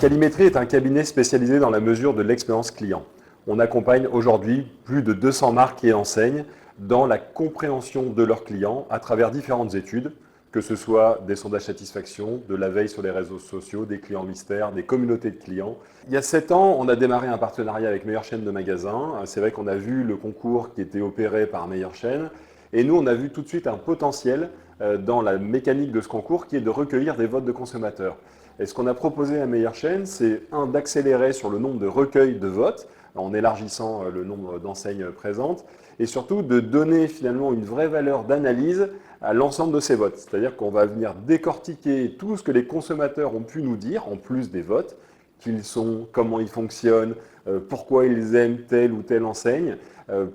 Calimétrie est un cabinet spécialisé dans la mesure de l'expérience client. On accompagne aujourd'hui plus de 200 marques et enseignes dans la compréhension de leurs clients à travers différentes études, que ce soit des sondages satisfaction, de la veille sur les réseaux sociaux, des clients mystères, des communautés de clients. Il y a 7 ans, on a démarré un partenariat avec Meilleure Chaîne de magasins. C'est vrai qu'on a vu le concours qui était opéré par Meilleure Chaîne et nous, on a vu tout de suite un potentiel dans la mécanique de ce concours qui est de recueillir des votes de consommateurs. Et ce qu'on a proposé à Meilleure Chaîne, c'est d'accélérer sur le nombre de recueils de votes, en élargissant le nombre d'enseignes présentes, et surtout de donner finalement une vraie valeur d'analyse à l'ensemble de ces votes. C'est-à-dire qu'on va venir décortiquer tout ce que les consommateurs ont pu nous dire, en plus des votes, qu'ils sont, comment ils fonctionnent, pourquoi ils aiment telle ou telle enseigne,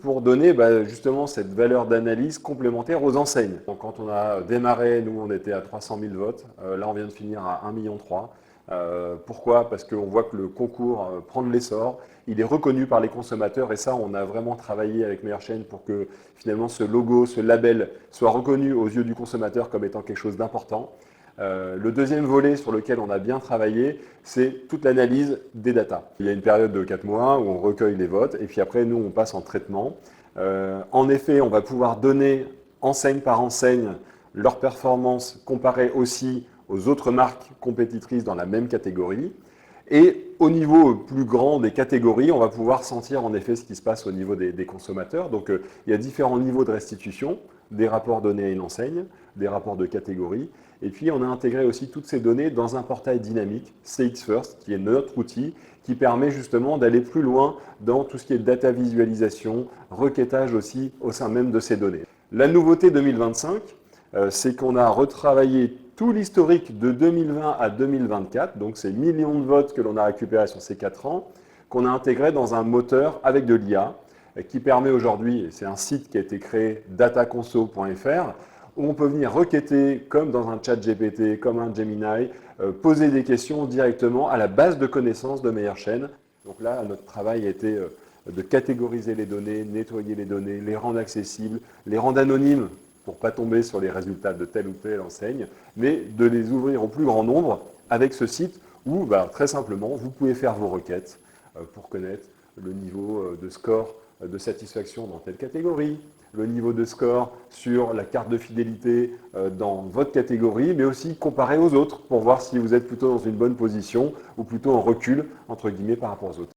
pour donner justement cette valeur d'analyse complémentaire aux enseignes. Donc, quand on a démarré, nous on était à 300 000 votes, là on vient de finir à 1,3 million. Pourquoi? Parce qu'on voit que le concours prend de l'essor, il est reconnu par les consommateurs et ça on a vraiment travaillé avec Meilleure Chaîne pour que finalement ce logo, ce label soit reconnu aux yeux du consommateur comme étant quelque chose d'important. Le deuxième volet sur lequel on a bien travaillé, c'est toute l'analyse des datas. Il y a une période de 4 mois où on recueille les votes et puis après nous on passe en traitement. En effet, on va pouvoir donner enseigne par enseigne leur performance comparée aussi aux autres marques compétitrices dans la même catégorie. Et au niveau plus grand des catégories, on va pouvoir sentir en effet ce qui se passe au niveau des consommateurs. Donc il y a différents niveaux de restitution, des rapports donnés à une enseigne, des rapports de catégorie. Et puis on a intégré aussi toutes ces données dans un portail dynamique, CX First, qui est notre outil, qui permet justement d'aller plus loin dans tout ce qui est data visualisation, requêtage aussi au sein même de ces données. La nouveauté 2025, c'est qu'on a retravaillé tout l'historique de 2020 à 2024, donc ces millions de votes que l'on a récupérés sur ces 4 ans, qu'on a intégré dans un moteur avec de l'IA, qui permet aujourd'hui, c'est un site qui a été créé, dataconso.fr, où on peut venir requêter, comme dans un chat GPT, comme un Gemini, poser des questions directement à la base de connaissances de Meilleure Chaîne. Donc là, notre travail a été de catégoriser les données, nettoyer les données, les rendre accessibles, les rendre anonymes, pour ne pas tomber sur les résultats de telle ou telle enseigne, mais de les ouvrir au plus grand nombre avec ce site où, très simplement, vous pouvez faire vos requêtes pour connaître le niveau de score de satisfaction dans telle catégorie, le niveau de score sur la carte de fidélité dans votre catégorie, mais aussi comparer aux autres pour voir si vous êtes plutôt dans une bonne position ou plutôt en recul, entre guillemets, par rapport aux autres.